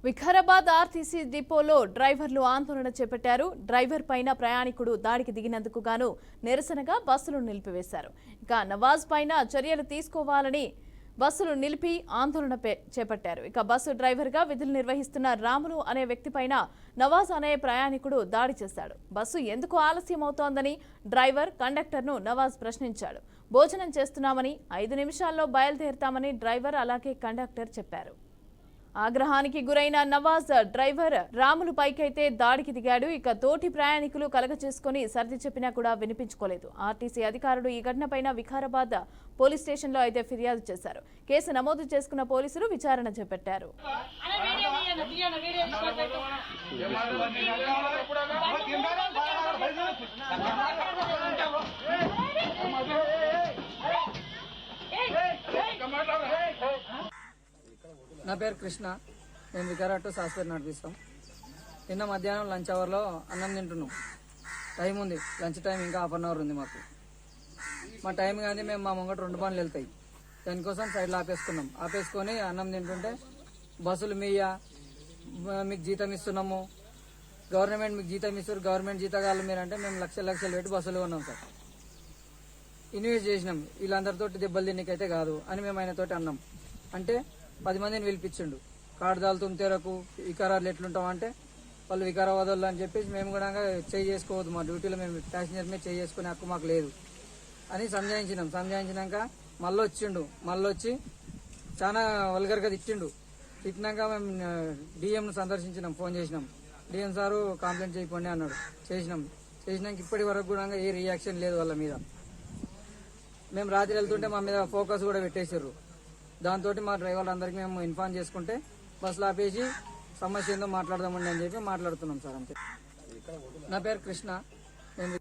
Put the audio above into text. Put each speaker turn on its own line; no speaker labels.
Vikarabad RTC డిపోలో డ్రైవర్లు ఆందోళన చేపట్టారు. డ్రైవర్ పైన ప్రయాణికుడు దాడికి దిగినందుకు గాను నిరసనగా బస్సులు నిలిపివేశారు. ఇక నవాజ్ పైన చర్యలు తీసుకోవాలని బస్సులు నిలిపి ఆందోళన చేపట్టారు. ఇక బస్సు డ్రైవర్గా విధులు నిర్వహిస్తున్న రాములు అనే వ్యక్తిపైన నవాజ్ అనే ప్రయాణికుడు దాడి చేశాడు. బస్సు ఎందుకు ఆలస్యం అవుతోందని డ్రైవర్ కండక్టర్ను నవాజ్ ప్రశ్నించాడు. భోజనం చేస్తున్నామని 5 నిమిషాల్లో బయలుదేరుతామని డ్రైవర్ అలాగే కండక్టర్ చెప్పారు. ఆగ్రహానికి గురైన నవాజ్ డ్రైవర్ రాములు పైకైతే దాడికి దిగాడు. ఇక తోటి ప్రయాణికులు కలగచేసుకుని సర్ది చెప్పినా కూడా వినిపించుకోలేదు. ఆర్టీసీ అధికారులు ఈ ఘటనపైన వికారాబాద్ పోలీస్ స్టేషన్లో అయితే ఫిర్యాదు చేశారు. కేసు నమోదు చేసుకున్న పోలీసులు విచారణ చేపట్టారు.
నా పేరు కృష్ణ. మేము వికారాబాద్ టు సాస్పేట్ నడిపిస్తాం. నిన్న మధ్యాహ్నం లంచ్ అవర్లో అన్నం తింటున్నాం. టైం ఉంది, లంచ్ టైం ఇంకా ½ అవర్ ఉంది మాకు. మా టైం కానీ మేము మా ముంగట 2 బండ్లు వెళ్తాయి. దానికోసం సైడ్లో ఆపేసుకొని అన్నం తింటుంటే బస్సులు మీకు జీతం ఇస్తున్నాము, గవర్నమెంట్ మీకు జీతం ఇస్తారు, గవర్నమెంట్ జీతగాళ్ళు మీరంటే మేము లక్షలు పెట్టి బస్సులు కొన్నాం సార్. ఇన్వెస్ట్ చేసినాం, వీళ్ళందరితోటి దెబ్బలు తిన్నకైతే కాదు అని మేము ఆయనతోటి అన్నాం. అంటే 10 మందిని పిలిపించిండు. కాడదాలు తెరకు వికారాలు ఎట్లుంటాం అంటే వాళ్ళు వికారాబాద్ వాళ్ళు అని చెప్పేసి మేము కూడా చేసుకోవద్దు, మా డ్యూటీలో మేము ప్యాసింజర్ మీద చేసుకునే హక్కు మాకు లేదు అని సంజాయించినాక మళ్ళీ వచ్చి చాలా వల్గర్గా తిట్టినాక మేము డిఎంను సందర్శించినాం, ఫోన్ చేసినాం. డిఎం సారు కంప్లైంట్ చేయకండి అన్నాడు. చేసినాక ఇప్పటి వరకు కూడా ఏ రియాక్షన్ లేదు వాళ్ళ మీద. మేము రాత్రి వెళ్తుంటే మా మీద ఫోకస్ కూడా పెట్టేసారు. దాంతో మా డ్రైవర్లు అందరికీ మేము ఇన్ఫార్మ్ చేసుకుంటే బస్సులో ఆపేసి సమస్య ఏందో మాట్లాడదామండి అని చెప్పి మాట్లాడుతున్నాం సార్. అంతే. నా పేరు కృష్ణ. నేను